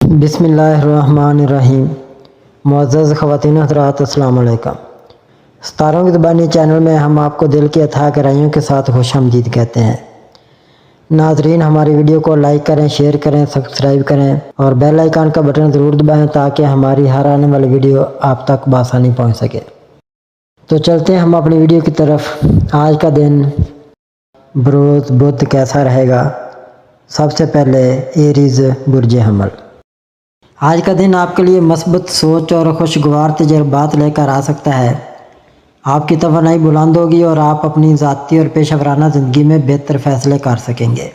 بسم اللہ الرحمن الرحیم۔ معزز خواتین حضرات، السلام علیکم۔ ستاروں کی زبانی چینل میں ہم آپ کو دل کی اتھاہ گہرائیوں کے ساتھ خوش آمدید کہتے ہیں۔ ناظرین، ہماری ویڈیو کو لائک کریں، شیئر کریں، سبسکرائب کریں اور بیل آئیکن کا بٹن ضرور دبائیں تاکہ ہماری ہر آنے والی ویڈیو آپ تک بآسانی پہنچ سکے۔ تو چلتے ہیں ہم اپنی ویڈیو کی طرف۔ آج کا دن بروز بدھ کیسا رہے گا؟ سب سے پہلے ایریز برج حمل۔ آج کا دن آپ کے لیے مثبت سوچ اور خوشگوار تجربات لے کر آ سکتا ہے۔ آپ کی توانائی بلند ہوگی اور آپ اپنی ذاتی اور پیشہ ورانہ زندگی میں بہتر فیصلے کر سکیں گے۔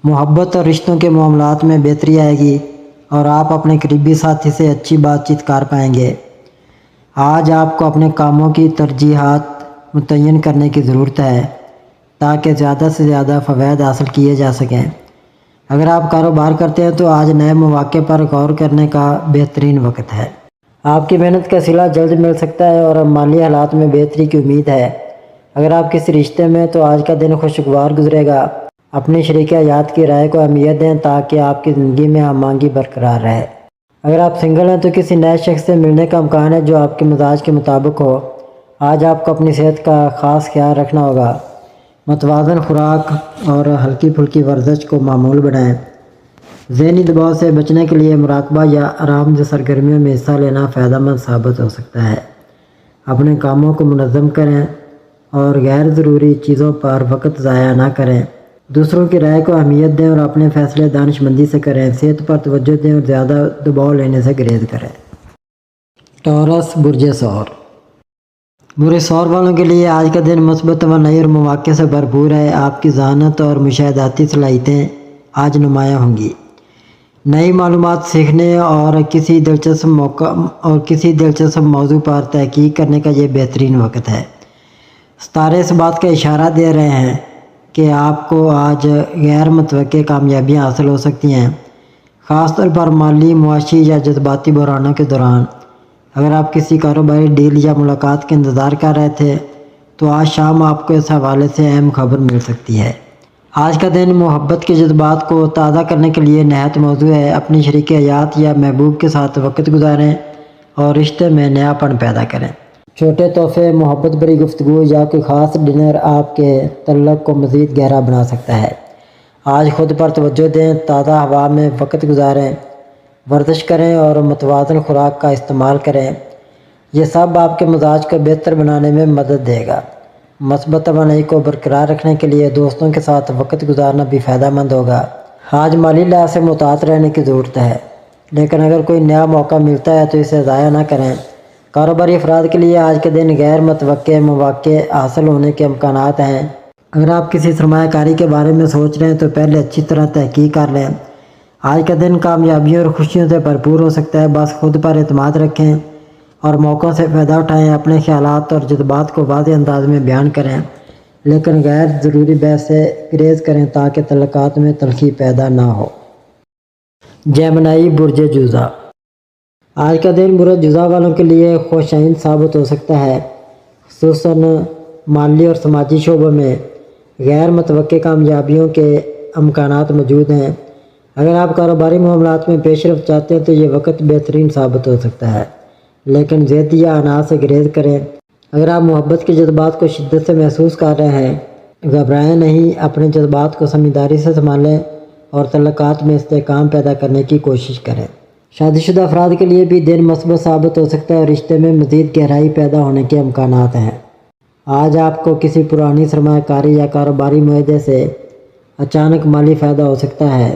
محبت اور رشتوں کے معاملات میں بہتری آئے گی اور آپ اپنے قریبی ساتھی سے اچھی بات چیت کر پائیں گے۔ آج آپ کو اپنے کاموں کی ترجیحات متعین کرنے کی ضرورت ہے تاکہ زیادہ سے زیادہ فوائد حاصل کیے جا سکیں۔ اگر آپ کاروبار کرتے ہیں تو آج نئے مواقع پر غور کرنے کا بہترین وقت ہے۔ آپ کی محنت کا صلہ جلد مل سکتا ہے اور مالی حالات میں بہتری کی امید ہے۔ اگر آپ کسی رشتے میں تو آج کا دن خوشگوار گزرے گا۔ اپنی شریک حیات کی رائے کو اہمیت دیں تاکہ آپ کی زندگی میں ہم آہنگی برقرار رہے۔ اگر آپ سنگل ہیں تو کسی نئے شخص سے ملنے کا امکان ہے جو آپ کے مزاج کے مطابق ہو۔ آج آپ کو اپنی صحت کا خاص خیال رکھنا ہوگا۔ متوازن خوراک اور ہلکی پھلکی ورزش کو معمول بنائیں۔ ذہنی دباؤ سے بچنے کے لیے مراقبہ یا آرام دہ سرگرمیوں میں حصہ لینا فائدہ مند ثابت ہو سکتا ہے۔ اپنے کاموں کو منظم کریں اور غیر ضروری چیزوں پر وقت ضائع نہ کریں۔ دوسروں کی رائے کو اہمیت دیں اور اپنے فیصلے دانش مندی سے کریں۔ صحت پر توجہ دیں اور زیادہ دباؤ لینے سے گریز کریں۔ ٹورس برج ثور۔ برج ثور والوں کے لیے آج کا دن مثبت توانائی اور مواقع سے بھرپور ہے۔ آپ کی ذہانت اور مشاہداتی صلاحیتیں آج نمایاں ہوں گی۔ نئی معلومات سیکھنے اور کسی دلچسپ موضوع پر تحقیق کرنے کا یہ بہترین وقت ہے۔ ستارے اس بات کا اشارہ دے رہے ہیں کہ آپ کو آج غیر متوقع کامیابیاں حاصل ہو سکتی ہیں، خاص طور پر مالی، معاشی یا جذباتی بحرانوں کے دوران۔ اگر آپ کسی کاروباری ڈیل یا ملاقات کے انتظار کر رہے تھے تو آج شام آپ کو اس حوالے سے اہم خبر مل سکتی ہے۔ آج کا دن محبت کے جذبات کو تازہ کرنے کے لیے نہایت موزوں ہے۔ اپنی شریک حیات یا محبوب کے ساتھ وقت گزاریں اور رشتے میں نیا پن پیدا کریں۔ چھوٹے تحفے، محبت بھری گفتگو یا کوئی خاص ڈنر آپ کے تعلق کو مزید گہرا بنا سکتا ہے۔ آج خود پر توجہ دیں، تازہ ہوا میں وقت گزاریں، ورزش کریں اور متوازن خوراک کا استعمال کریں۔ یہ سب آپ کے مزاج کو بہتر بنانے میں مدد دے گا۔ مثبت توانائی کو برقرار رکھنے کے لیے دوستوں کے ساتھ وقت گزارنا بھی فائدہ مند ہوگا۔ آج مالی لحاظ سے محتاط رہنے کی ضرورت ہے، لیکن اگر کوئی نیا موقع ملتا ہے تو اسے ضائع نہ کریں۔ کاروباری افراد کے لیے آج کے دن غیر متوقع مواقع حاصل ہونے کے امکانات ہیں۔ اگر آپ کسی سرمایہ کاری کے بارے میں سوچ رہے ہیں تو پہلے اچھی طرح تحقیق کر لیں۔ آج کا دن کامیابیوں اور خوشیوں سے بھرپور ہو سکتا ہے۔ بس خود پر اعتماد رکھیں اور موقعوں سے فائدہ اٹھائیں۔ اپنے خیالات اور جذبات کو واضح انداز میں بیان کریں، لیکن غیر ضروری بحث سے گریز کریں تاکہ تعلقات میں تلخی پیدا نہ ہو۔ جیمنائی برج جوزا۔ آج کا دن برج جوزا والوں کے لیے خوش آئند ثابت ہو سکتا ہے، خصوصاً مالی اور سماجی شعبوں میں غیر متوقع کامیابیوں کے امکانات موجود ہیں۔ اگر آپ کاروباری معاملات میں پیش رفت چاہتے ہیں تو یہ وقت بہترین ثابت ہو سکتا ہے، لیکن ضد یا اناج سے گریز کریں۔ اگر آپ محبت کے جذبات کو شدت سے محسوس کر رہے ہیں، گھبرائیں نہیں، اپنے جذبات کو سمجھداری سے سنبھالیں اور تعلقات میں استحکام پیدا کرنے کی کوشش کریں۔ شادی شدہ افراد کے لیے بھی دن مثبت ثابت ہو سکتا ہے اور رشتے میں مزید گہرائی پیدا ہونے کے امکانات ہیں۔ آج آپ کو کسی پرانی سرمایہ کاری یا کاروباری معاہدے سے اچانک مالی فائدہ ہو سکتا ہے۔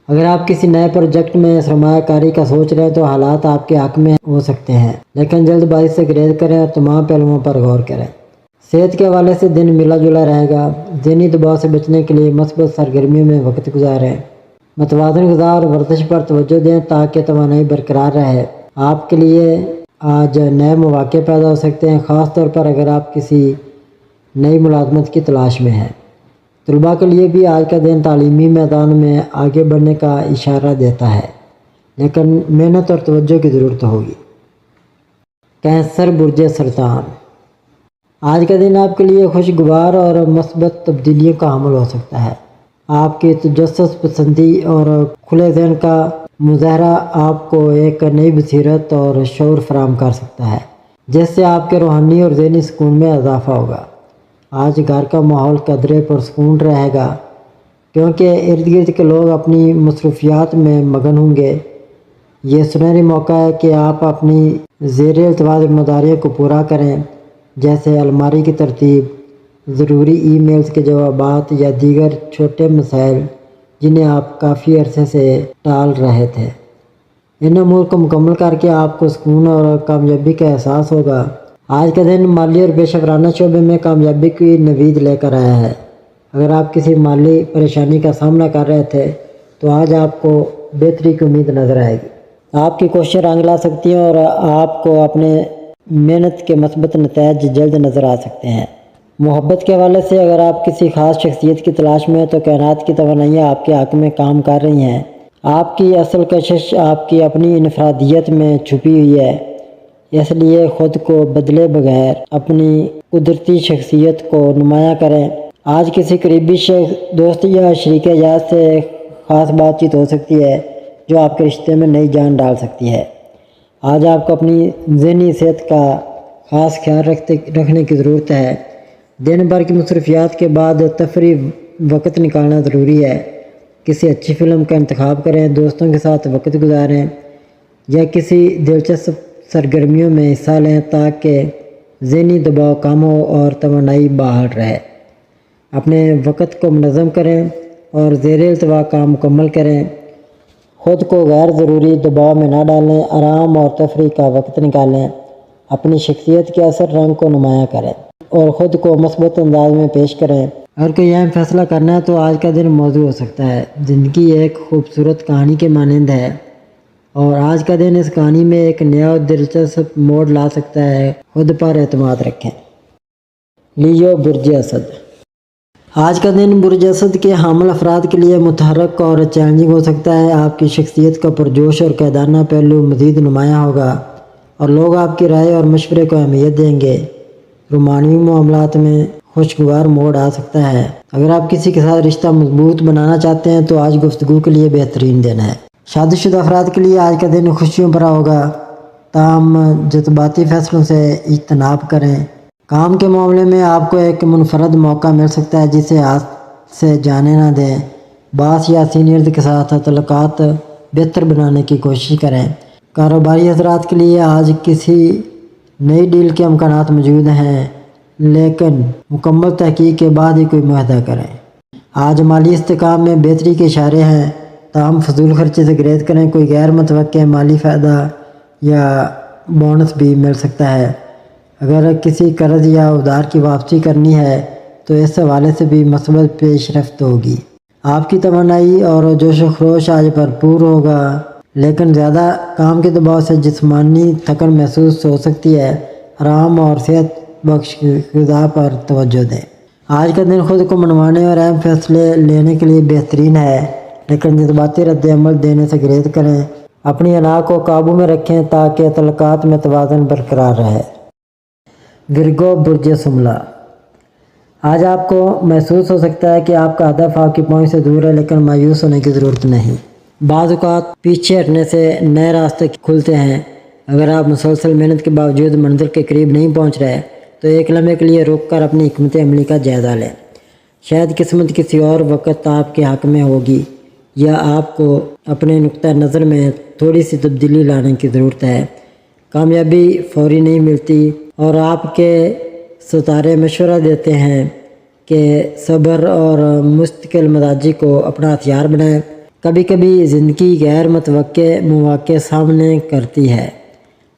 اگر آپ کسی نئے پروجیکٹ میں سرمایہ کاری کا سوچ رہے ہیں تو حالات آپ کے حق میں ہو سکتے ہیں، لیکن جلد بازی سے گریز کریں اور تمام پہلوؤں پر غور کریں۔ صحت کے حوالے سے دن ملا جلا رہے گا۔ ذہنی دباؤ سے بچنے کے لیے مثبت سرگرمیوں میں وقت گزاریں۔ متوازن غذا اور ورزش پر توجہ دیں تاکہ توانائی برقرار رہے۔ آپ کے لیے آج نئے مواقع پیدا ہو سکتے ہیں، خاص طور پر اگر آپ کسی نئی ملازمت کی تلاش میں ہیں۔ طلباء کے لیے بھی آج کا دن تعلیمی میدان میں آگے بڑھنے کا اشارہ دیتا ہے، لیکن محنت اور توجہ کی ضرورت ہوگی۔ کینسر برج سرطان۔ آج کا دن آپ کے لیے خوشگوار اور مثبت تبدیلیوں کا حامل ہو سکتا ہے۔ آپ کی تجسس پسندی اور کھلے ذہن کا مظاہرہ آپ کو ایک نئی بصیرت اور شعور فراہم کر سکتا ہے، جس سے آپ کے روحانی اور ذہنی سکون میں اضافہ ہوگا۔ آج گھر کا ماحول قدرے پرسکون رہے گا، کیونکہ ارد گرد کے لوگ اپنی مصروفیات میں مگن ہوں گے۔ یہ سنہری موقع ہے کہ آپ اپنی زیر التواء ذمہ داریوں کو پورا کریں، جیسے الماری کی ترتیب، ضروری ای میلز کے جوابات یا دیگر چھوٹے مسائل جنہیں آپ کافی عرصے سے ٹال رہے تھے۔ ان امور کو مکمل کر کے آپ کو سکون اور کامیابی کا احساس ہوگا۔ آج کا دن مالی اور پیشہ ورانہ شعبے میں کامیابی کی نوید لے کر آیا ہے۔ اگر آپ کسی مالی پریشانی کا سامنا کر رہے تھے تو آج آپ کو بہتری کی امید نظر آئے گی۔ آپ کی کوششیں رنگ لا سکتی ہیں اور آپ کو اپنے محنت کے مثبت نتائج جلد نظر آ سکتے ہیں۔ محبت کے حوالے سے اگر آپ کسی خاص شخصیت کی تلاش میں ہیں تو کائنات کی توانائیاں آپ کے حق میں کام کر رہی ہیں۔ آپ کی اصل کشش آپ کی اپنی انفرادیت میں چھپی ہوئی ہے، اس لیے خود کو بدلے بغیر اپنی قدرتی شخصیت کو نمایاں کریں۔ آج کسی قریبی دوست یا شریک حیات سے خاص بات چیت ہو سکتی ہے جو آپ کے رشتے میں نئی جان ڈال سکتی ہے۔ آج آپ کو اپنی ذہنی صحت کا خاص خیال رکھنے کی ضرورت ہے۔ دن بھر کی مصروفیات کے بعد تفریح وقت نکالنا ضروری ہے۔ کسی اچھی فلم کا انتخاب کریں، دوستوں کے ساتھ وقت گزاریں یا کسی دلچسپ سرگرمیوں میں حصہ لیں تاکہ ذہنی دباؤ کم ہو اور توانائی بحال رہے۔ اپنے وقت کو منظم کریں اور زیر التواء کام مکمل کریں۔ خود کو غیر ضروری دباؤ میں نہ ڈالیں، آرام اور تفریح کا وقت نکالیں۔ اپنی شخصیت کے اثر رنگ کو نمایاں کریں اور خود کو مثبت انداز میں پیش کریں۔ اگر کوئی اہم فیصلہ کرنا ہے تو آج کا دن موزوں ہو سکتا ہے۔ زندگی ایک خوبصورت کہانی کے مانند ہے اور آج کا دن اس کہانی میں ایک نیا اور دلچسپ موڑ لا سکتا ہے۔ خود پر اعتماد رکھیں۔ لیو، برج اسد۔ آج کا دن برج اسد کے حامل افراد کے لیے متحرک اور چیلنجنگ ہو سکتا ہے۔ آپ کی شخصیت کا پرجوش اور قائدانہ پہلو مزید نمایاں ہوگا اور لوگ آپ کی رائے اور مشورے کو اہمیت دیں گے۔ رومانوی معاملات میں خوشگوار موڑ آ سکتا ہے۔ اگر آپ کسی کے ساتھ رشتہ مضبوط بنانا چاہتے ہیں تو آج گفتگو کے لیے بہترین دن ہے۔ شادی شدہ افراد کے لیے آج کا دن خوشیوں بھرا ہوگا، تاہم جذباتی فیصلوں سے اجتناب کریں۔ کام کے معاملے میں آپ کو ایک منفرد موقع مل سکتا ہے جسے ہاتھ سے جانے نہ دیں۔ باس یا سینئرز کے ساتھ تعلقات بہتر بنانے کی کوشش کریں۔ کاروباری حضرات کے لیے آج کسی نئی ڈیل کے امکانات موجود ہیں، لیکن مکمل تحقیق کے بعد ہی کوئی معاہدہ کریں۔ آج مالی استحکام میں بہتری کے اشارے ہیں، تاہم فضول خرچی سے گریز کریں۔ کوئی غیر متوقع مالی فائدہ یا بونس بھی مل سکتا ہے۔ اگر کسی قرض یا ادھار کی واپسی کرنی ہے تو اس حوالے سے بھی مثبت پیش رفت ہوگی۔ آپ کی توانائی اور جوش و خروش آج بھرپور ہوگا، لیکن زیادہ کام کے دباؤ سے جسمانی تھکن محسوس ہو سکتی ہے۔ آرام اور صحت بخش غذا پر توجہ دیں۔ آج کا دن خود کو منوانے اور اہم فیصلے لینے کے لیے بہترین ہے، لیکن جذباتی رد عمل دینے سے گریز کریں۔ اپنی انا کو قابو میں رکھیں تاکہ تعلقات میں توازن برقرار رہے۔ ورگو، برج سملہ۔ آج آپ کو محسوس ہو سکتا ہے کہ آپ کا ہدف آپ کی پہنچ سے دور ہے، لیکن مایوس ہونے کی ضرورت نہیں۔ بعض اوقات پیچھے ہٹنے سے نئے راستے کھلتے ہیں۔ اگر آپ مسلسل محنت کے باوجود منزل کے قریب نہیں پہنچ رہے تو ایک لمحے کے لیے رک کر اپنی حکمت عملی کا جائزہ لیں۔ شاید قسمت کسی اور وقت آپ کے حق میں ہوگی یا آپ کو اپنے نقطہ نظر میں تھوڑی سی تبدیلی لانے کی ضرورت ہے۔ کامیابی فوری نہیں ملتی اور آپ کے ستارے مشورہ دیتے ہیں کہ صبر اور مستقل مزاجی کو اپنا ہتھیار بنائیں۔ کبھی کبھی زندگی غیر متوقع مواقع سامنے کرتی ہے،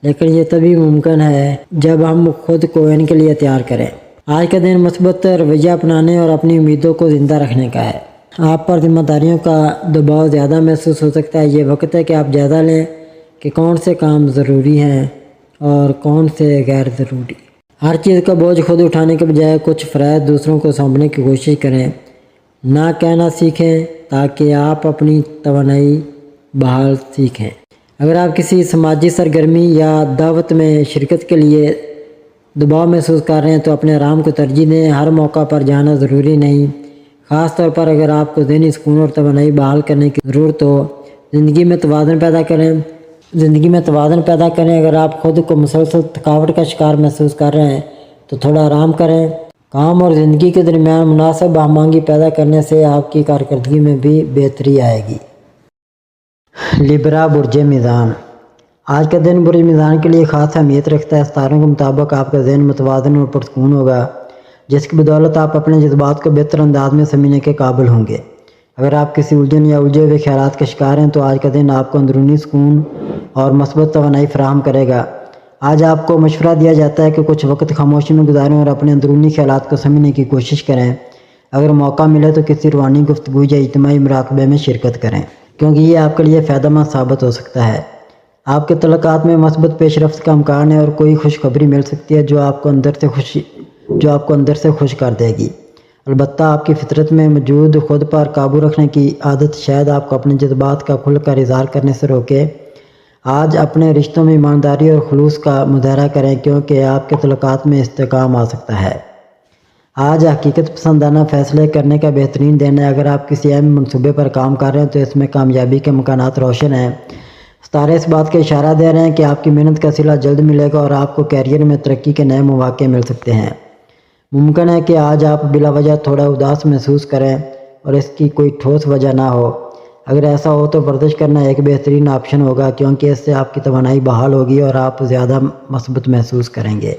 لیکن یہ تبھی ممکن ہے جب ہم خود کو ان کے لیے تیار کریں۔ آج کا دن مثبت رویہ اپنانے اور اپنی امیدوں کو زندہ رکھنے کا ہے۔ آپ پر ذمہ داریوں کا دباؤ زیادہ محسوس ہو سکتا ہے۔ یہ وقت ہے کہ آپ جائزہ لیں کہ کون سے کام ضروری ہیں اور کون سے غیر ضروری۔ ہر چیز کا بوجھ خود اٹھانے کے بجائے کچھ فرائض دوسروں کو سونپنے کی کوشش کریں۔ نہ کہنا سیکھیں تاکہ آپ اپنی توانائی بحال سیکھیں۔ اگر آپ کسی سماجی سرگرمی یا دعوت میں شرکت کے لیے دباؤ محسوس کر رہے ہیں تو اپنے آرام کو ترجیح دیں۔ ہر موقع پر جانا ضروری نہیں، خاص طور پر اگر آپ کو ذہنی سکون اور توانائی بحال کرنے کی ضرورت ہو۔ زندگی میں توازن پیدا کریں اگر آپ خود کو مسلسل تھکاوٹ کا شکار محسوس کر رہے ہیں تو تھوڑا آرام کریں۔ کام اور زندگی کے درمیان مناسب ہم آہنگی پیدا کرنے سے آپ کی کارکردگی میں بھی بہتری آئے گی۔ لبرا برج میزان، آج کا دن برج میزان کے لیے خاص اہمیت رکھتا ہے۔ ستاروں کے مطابق آپ کا ذہن متوازن اور پرسکون ہوگا، جس کی بدولت آپ اپنے جذبات کو بہتر انداز میں سمجھنے کے قابل ہوں گے۔ اگر آپ کسی الجھن یا الجھے ہوئے خیالات کا شکار ہیں تو آج کا دن آپ کو اندرونی سکون اور مثبت توانائی فراہم کرے گا۔ آج آپ کو مشورہ دیا جاتا ہے کہ کچھ وقت خاموشی میں گزاریں اور اپنے اندرونی خیالات کو سمجھنے کی کوشش کریں۔ اگر موقع ملے تو کسی روحانی گفتگو یا اجتماعی مراقبے میں شرکت کریں، کیونکہ یہ آپ کے لیے فائدہ مند ثابت ہو سکتا ہے۔ آپ کے تعلقات میں مثبت پیش رفت کا امکان ہے اور کوئی خوشخبری مل سکتی ہے جو آپ کو اندر سے خوش کر دے گی۔ البتہ آپ کی فطرت میں موجود خود پر قابو رکھنے کی عادت شاید آپ کو اپنے جذبات کا کھل کر اظہار کرنے سے روکے۔ آج اپنے رشتوں میں ایمانداری اور خلوص کا مظاہرہ کریں، کیونکہ آپ کے تعلقات میں استحکام آ سکتا ہے۔ آج حقیقت پسندانہ فیصلے کرنے کا بہترین دن ہے۔ اگر آپ کسی اہم منصوبے پر کام کر رہے ہیں تو اس میں کامیابی کے امکانات روشن ہیں۔ ستارے اس بات کا اشارہ دے رہے ہیں کہ آپ کی محنت کا صلہ جلد ملے گا اور آپ کو کیریئر میں ترقی کے نئے مواقع مل سکتے ہیں۔ ممکن ہے کہ آج آپ بلا وجہ تھوڑا اداس محسوس کریں اور اس کی کوئی ٹھوس وجہ نہ ہو۔ اگر ایسا ہو تو ورزش کرنا ایک بہترین آپشن ہوگا، کیونکہ اس سے آپ کی توانائی بحال ہوگی اور آپ زیادہ مثبت محسوس کریں گے۔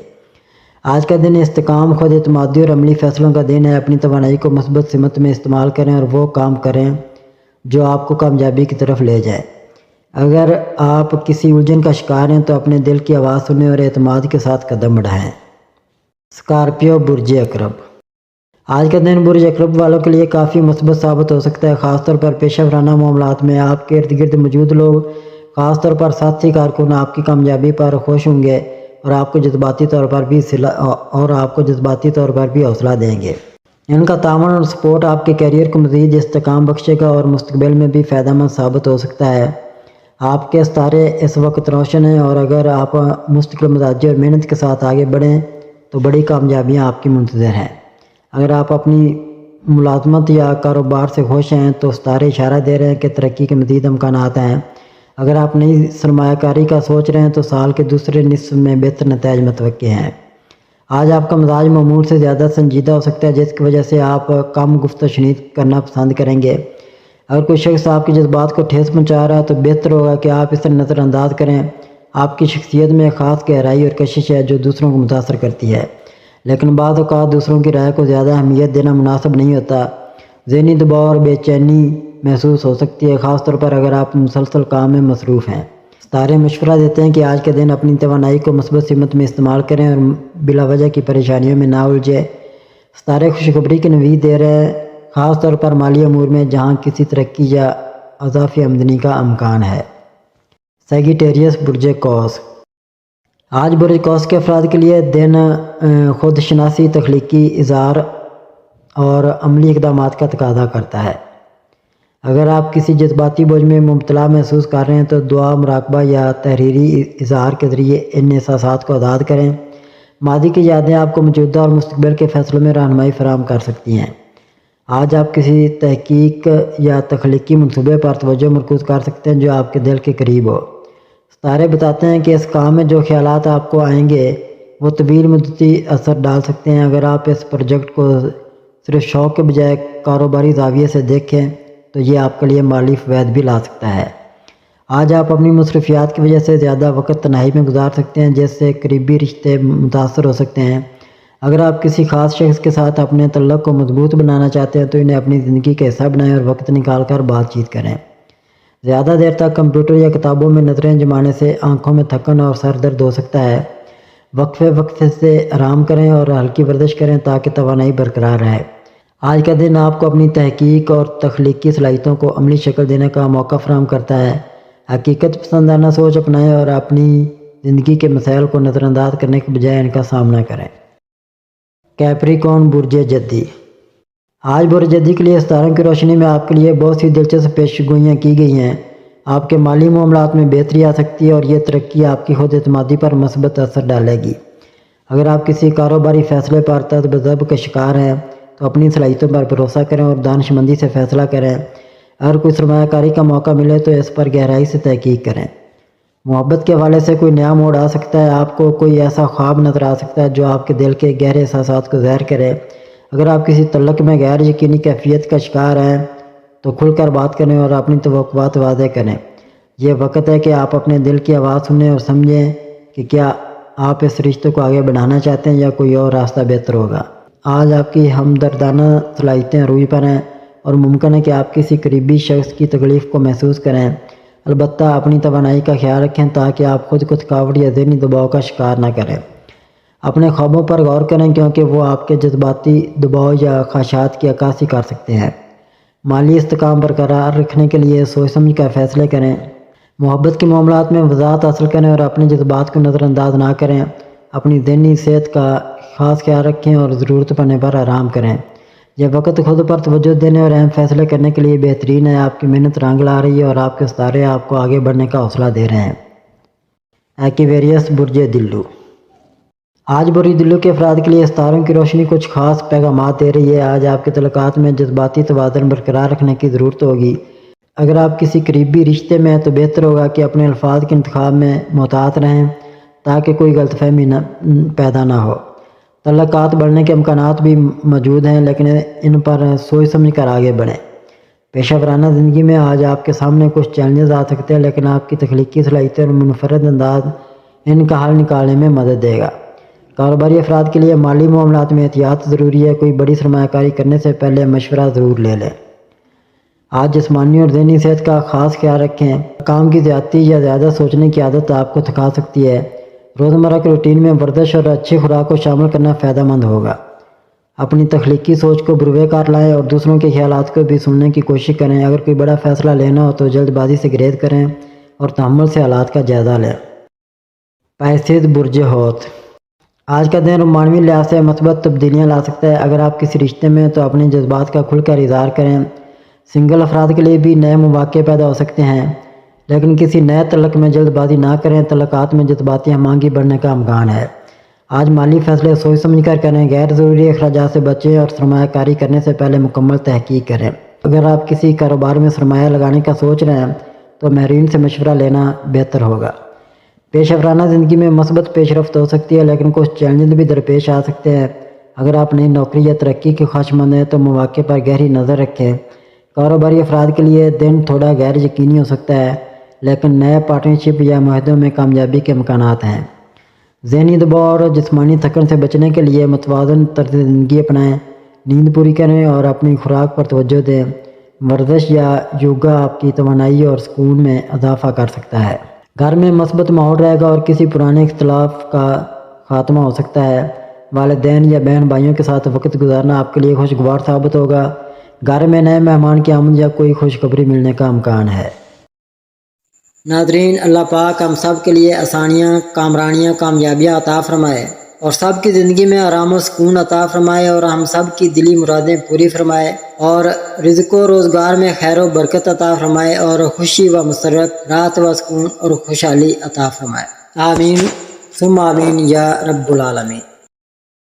آج کا دن استحکام، خود اعتمادی اور عملی فیصلوں کا دن ہے۔ اپنی توانائی کو مثبت سمت میں استعمال کریں اور وہ کام کریں جو آپ کو کامیابی کی طرف لے جائے۔ اگر آپ کسی الجھن کا شکار ہیں تو اپنے دل کی آواز سنیں اور اعتماد کے ساتھ قدم بڑھائیں۔ اسکارپیو برج عقرب، آج کا دن برج عقرب والوں کے لیے کافی مثبت ثابت ہو سکتا ہے، خاص طور پر پیشہ ورانہ معاملات میں۔ آپ کے ارد گرد موجود لوگ، خاص طور پر ساتھی کارکن، آپ کی کامیابی پر خوش ہوں گے اور آپ کو جذباتی طور پر بھی حوصلہ دیں گے۔ ان کا تعاون اور سپورٹ آپ کے کیریئر کو مزید استحکام بخشے گا اور مستقبل میں بھی فائدہ مند ثابت ہو سکتا ہے۔ آپ کے ستارے اس وقت روشن ہیں اور اگر آپ مستقل مزاجی اور محنت کے ساتھ آگے بڑھیں تو بڑی کامیابیاں آپ کی منتظر ہیں۔ اگر آپ اپنی ملازمت یا کاروبار سے خوش ہیں تو ستارے اشارہ دے رہے ہیں کہ ترقی کے مزید امکانات ہیں۔ اگر آپ نئی سرمایہ کاری کا سوچ رہے ہیں تو سال کے دوسرے نصف میں بہتر نتائج متوقع ہیں۔ آج آپ کا مزاج معمول سے زیادہ سنجیدہ ہو سکتا ہے، جس کی وجہ سے آپ کم گفت و شنید کرنا پسند کریں گے۔ اگر کوئی شخص آپ کے جذبات کو ٹھیس پہنچا رہا ہے تو بہتر ہوگا کہ آپ اسے نظر انداز کریں۔ آپ کی شخصیت میں خاص گہرائی اور کشش ہے جو دوسروں کو متاثر کرتی ہے، لیکن بعض اوقات دوسروں کی رائے کو زیادہ اہمیت دینا مناسب نہیں ہوتا۔ ذہنی دباؤ اور بے چینی محسوس ہو سکتی ہے، خاص طور پر اگر آپ مسلسل کام میں مصروف ہیں۔ ستارے مشورہ دیتے ہیں کہ آج کے دن اپنی توانائی کو مثبت سمت میں استعمال کریں اور بلا وجہ کی پریشانیوں میں نہ الجھیں۔ ستارے خوشخبری کی نوید دے رہے ہیں، خاص طور پر مالی امور میں جہاں کسی ترقی یا اضافی آمدنی کا امکان ہے۔ سیگیٹیریس برج قوس، آج برج قوس کے افراد کے لیے دن خود شناسی، تخلیقی اظہار اور عملی اقدامات کا تقاضا کرتا ہے۔ اگر آپ کسی جذباتی بوجھ میں مبتلا محسوس کر رہے ہیں تو دعا، مراقبہ یا تحریری اظہار کے ذریعے ان احساسات کو آزاد کریں۔ ماضی کی یادیں آپ کو موجودہ اور مستقبل کے فیصلوں میں رہنمائی فراہم کر سکتی ہیں۔ آج آپ کسی تحقیق یا تخلیقی منصوبے پر توجہ مرکوز کر سکتے ہیں جو آپ کے دل کے قریب ہو۔ ستارے بتاتے ہیں کہ اس کام میں جو خیالات آپ کو آئیں گے وہ طویل مدتی اثر ڈال سکتے ہیں۔ اگر آپ اس پروجیکٹ کو صرف شوق کے بجائے کاروباری زاویے سے دیکھیں تو یہ آپ کے لیے مالی فوائد بھی لا سکتا ہے۔ آج آپ اپنی مصروفیات کی وجہ سے زیادہ وقت تنہائی میں گزار سکتے ہیں، جس سے قریبی رشتے متاثر ہو سکتے ہیں۔ اگر آپ کسی خاص شخص کے ساتھ اپنے تعلق کو مضبوط بنانا چاہتے ہیں تو انہیں اپنی زندگی کا حصہ بنائیں اور وقت نکال کر بات چیت کریں۔ زیادہ دیر تک کمپیوٹر یا کتابوں میں نظریں جمانے سے آنکھوں میں تھکن اور سر درد ہو سکتا ہے۔ وقفے سے آرام کریں اور ہلکی ورزش کریں تاکہ توانائی برقرار رہے۔ آج کا دن آپ کو اپنی تحقیق اور تخلیقی صلاحیتوں کو عملی شکل دینے کا موقع فراہم کرتا ہے۔ حقیقت پسندانہ سوچ اپنائیں اور اپنی زندگی کے مسائل کو نظر انداز کرنے کے بجائے ان کا سامنا کریں۔ کیپریکون برج جدی، آج برج جدی کے لیے ستاروں کی روشنی میں آپ کے لیے بہت سی دلچسپ پیشگوئیاں کی گئی ہیں۔ آپ کے مالی معاملات میں بہتری آ سکتی ہے اور یہ ترقی آپ کی خود اعتمادی پر مثبت اثر ڈالے گی۔ اگر آپ کسی کاروباری فیصلے پر تذبذب کا شکار ہیں تو اپنی صلاحیتوں پر بھروسہ کریں اور دانش مندی سے فیصلہ کریں۔ اگر کوئی سرمایہ کاری کا موقع ملے تو اس پر گہرائی سے تحقیق کریں۔ محبت کے حوالے سے کوئی نیا موڑ آ سکتا ہے، آپ کو کوئی ایسا خواب نظر آ سکتا ہے جو آپ کے دل کے گہرے احساسات کو ظاہر کرے۔ اگر آپ کسی تعلق میں غیر یقینی کیفیت کا شکار ہیں تو کھل کر بات کریں اور اپنی توقعات واضح کریں۔ یہ وقت ہے کہ آپ اپنے دل کی آواز سنیں اور سمجھیں کہ کیا آپ اس رشتے کو آگے بڑھانا چاہتے ہیں یا کوئی اور راستہ بہتر ہوگا۔ آج آپ کی ہمدردانہ صلاحیتیں عروج پر ہیں اور ممکن ہے کہ آپ کسی قریبی شخص کی تکلیف کو محسوس کریں۔ البتہ اپنی توانائی کا خیال رکھیں تاکہ آپ خود کو تھکاوٹ یا ذہنی دباؤ کا شکار نہ کریں۔ اپنے خوابوں پر غور کریں کیونکہ وہ آپ کے جذباتی دباؤ یا خواہشات کی عکاسی کر سکتے ہیں۔ مالی استحکام برقرار رکھنے کے لیے سوچ سمجھ کر فیصلے کریں۔ محبت کے معاملات میں وضاحت حاصل کریں اور اپنے جذبات کو نظر انداز نہ کریں۔ اپنی ذہنی صحت کا خاص خیال رکھیں اور ضرورت پڑنے پر آرام کریں۔ یہ وقت خود پر توجہ دینے اور اہم فیصلے کرنے کے لیے بہترین ہے۔ آپ کی محنت رنگ لا رہی ہے اور آپ کے ستارے آپ کو آگے بڑھنے کا حوصلہ دے رہے ہیں۔ ایکویریس برج دلو۔ آج برج دلو کے افراد کے لیے ستاروں کی روشنی کچھ خاص پیغامات دے رہی ہے۔ آج آپ کے تعلقات میں جذباتی توازن برقرار رکھنے کی ضرورت ہوگی۔ اگر آپ کسی قریبی رشتے میں ہیں تو بہتر ہوگا کہ اپنے الفاظ کے انتخاب میں محتاط رہیں تاکہ کوئی غلط فہمی پیدا نہ ہو۔ تعلقات بڑھنے کے امکانات بھی موجود ہیں لیکن ان پر سوچ سمجھ کر آگے بڑھیں۔ پیشہ ورانہ زندگی میں آج آپ کے سامنے کچھ چیلنجز آ سکتے ہیں لیکن آپ کی تخلیقی صلاحیتیں اور منفرد انداز ان کا حل نکالنے میں مدد دے گا۔ کاروباری افراد کے لیے مالی معاملات میں احتیاط ضروری ہے۔ کوئی بڑی سرمایہ کاری کرنے سے پہلے مشورہ ضرور لے لیں۔ آج جسمانی اور ذہنی صحت کا خاص خیال رکھیں۔ کام کی زیادتی یا زیادہ سوچنے کی عادت آپ کو تھکا سکتی ہے۔ روزمرہ کے روٹین میں ورزش اور اچھی خوراک کو شامل کرنا فائدہ مند ہوگا۔ اپنی تخلیقی سوچ کو بروئے کار لائیں اور دوسروں کے خیالات کو بھی سننے کی کوشش کریں۔ اگر کوئی بڑا فیصلہ لینا ہو تو جلد بازی سے گریز کریں اور تحمل سے حالات کا جائزہ لیں۔ پائسیز برج حوت۔ آج کا دن رومانوی لحاظ سے مثبت تبدیلیاں لا سکتا ہے۔ اگر آپ کسی رشتے میں ہیں تو اپنے جذبات کا کھل کر اظہار کریں۔ سنگل افراد کے لیے بھی نئے مواقع پیدا ہو سکتے ہیں لیکن کسی نئے تعلق میں جلد بازی نہ کریں۔ تعلقات میں جذباتی ہمانگی بڑھنے کا امکان ہے۔ آج مالی فیصلے سوچ سمجھ کر کریں۔ غیر ضروری اخراجات سے بچیں اور سرمایہ کاری کرنے سے پہلے مکمل تحقیق کریں۔ اگر آپ کسی کاروبار میں سرمایہ لگانے کا سوچ رہے ہیں تو ماہرین سے مشورہ لینا بہتر ہوگا۔ پیشہ ورانہ زندگی میں مثبت پیش رفت ہو سکتی ہے لیکن کچھ چیلنجز بھی درپیش آ سکتے ہیں۔ اگر آپ نئی نوکری یا ترقی کے خواہشمند ہیں تو مواقع پر گہری نظر رکھیں۔ کاروباری افراد کے لیے دن تھوڑا غیر یقینی ہو سکتا ہے لیکن نئے پارٹنرشپ یا معاہدوں میں کامیابی کے امکانات ہیں۔ ذہنی دباؤ اور جسمانی تھکن سے بچنے کے لیے متوازن طرز زندگی اپنائیں۔ نیند پوری کریں اور اپنی خوراک پر توجہ دیں۔ ورزش یا یوگا آپ کی توانائی اور سکون میں اضافہ کر سکتا ہے۔ گھر میں مثبت ماحول رہے گا اور کسی پرانے اختلاف کا خاتمہ ہو سکتا ہے۔ والدین یا بہن بھائیوں کے ساتھ وقت گزارنا آپ کے لیے خوشگوار ثابت ہوگا۔ گھر میں نئے مہمان کی آمد یا کوئی خوشخبری ملنے کا امکان ہے۔ ناظرین، اللہ پاک ہم سب کے لیے آسانیاں، کامرانیاں، کامیابیاں عطا فرمائے اور سب کی زندگی میں آرام و سکون عطا فرمائے اور ہم سب کی دلی مرادیں پوری فرمائے اور رزق و روزگار میں خیر و برکت عطا فرمائے اور خوشی و مسرت، راحت و سکون اور خوشحالی عطا فرمائے۔ آمین ثم آمین یا رب العالمین۔